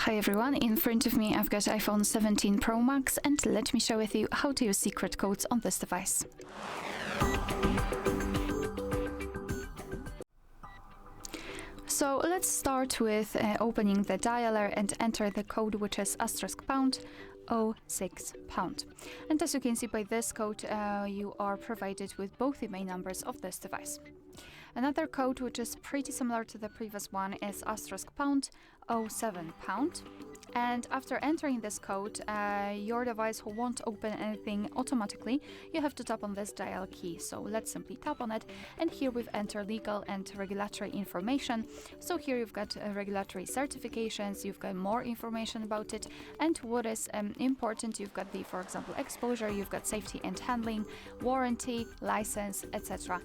Hi everyone, in front of me I've got iPhone 17 Pro Max, and let me share with you how to use secret codes on this device. So let's start with opening the dialer and enter the code, which is *#06#. And as you can see by this code, you are provided with both the main numbers of this device. Another code, which is pretty similar to the previous one, is *#07#. And after entering this code, your device won't open anything automatically. You have to tap on this dial key. So let's simply tap on it. And here we've entered legal and regulatory information. So here you've got regulatory certifications, you've got more information about it. And what is important, you've got the, for example, exposure, you've got safety and handling, warranty, license, etc.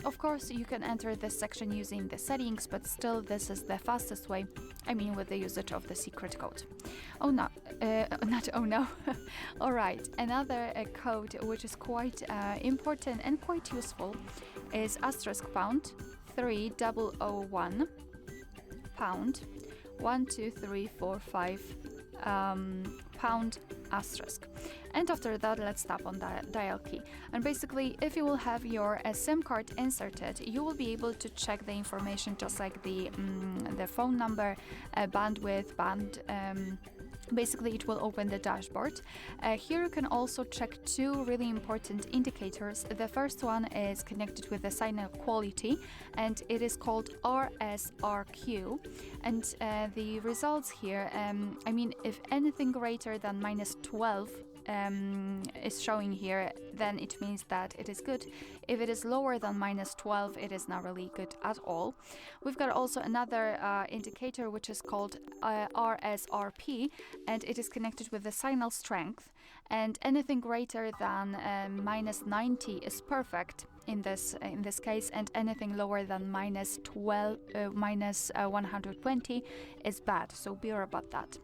Of course, you can enter this section using the settings, but still this is the fastest way, with the usage of the secret code. Alright, another code which is quite important and quite useful is *#3001#, 12345 #*. And after that, let's tap on the dial key. And basically, if you will have your SIM card inserted, you will be able to check the information just like the phone number, bandwidth, basically it will open the dashboard. Here you can also check two really important indicators. The first one is connected with the signal quality, and it is called RSRQ. And the results here, if anything greater than -12 is showing here, then it means that it is good. If it is lower than -12, it is not really good at all. We've got also another indicator which is called RSRP, and it is connected with the signal strength, and anything greater than -90 is perfect in this case, and anything lower than -120 is bad, so be aware about that.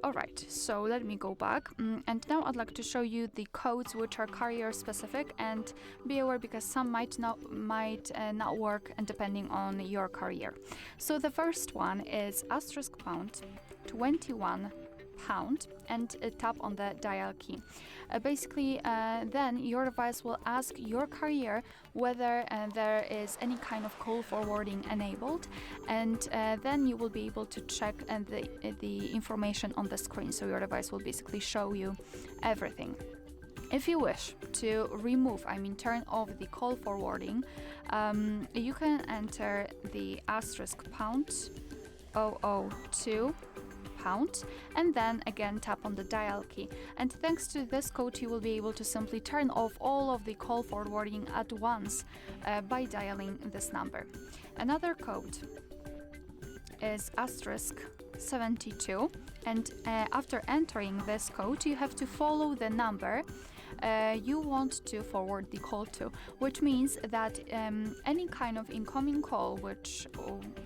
Alright, so let me go back, and now I'd like to show you the codes which are carrier specific, and be aware because some might not work, and depending on your carrier. So the first one is *#21#, and tap on the dial key. Then your device will ask your carrier whether there is any kind of call forwarding enabled, and then you will be able to check the information on the screen. So your device will basically show you everything. If you wish to turn off the call forwarding, you can enter the *002#, and then again tap on the dial key. And thanks to this code, you will be able to simply turn off all of the call forwarding at once by dialing this number. Another code is *72, and after entering this code, you have to follow the number you want to forward the call to, which means that any kind of incoming call which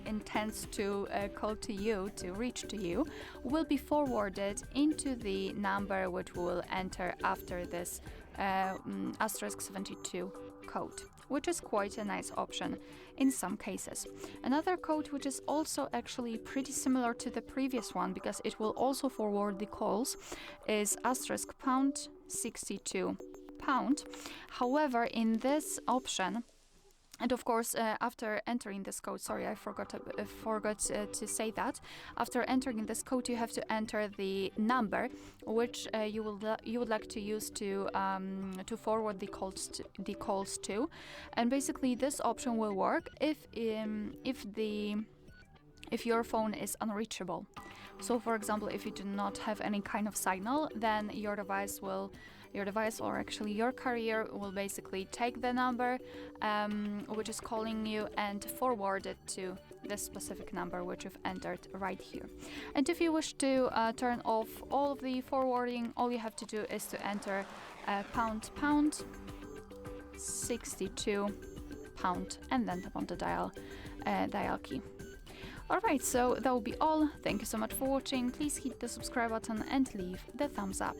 intends to call to you, to reach to you, will be forwarded into the number which we will enter after this *72 code, which is quite a nice option in some cases. Another code which is also actually pretty similar to the previous one, because it will also forward the calls, is *62#. However, in this option, and of course, after entering this code, sorry, I forgot to say that. After entering this code, you have to enter the number which you would like to use to forward the calls to, and basically this option will work if your phone is unreachable. So, for example, if you do not have any kind of signal, then your device, or actually your carrier, will basically take the number which is calling you and forward it to this specific number which you've entered right here. And if you wish to turn off all of the forwarding, all you have to do is to enter #62#, and then tap on the dial key. Alright, so that will be all. Thank you so much for watching. Please hit the subscribe button and leave the thumbs up.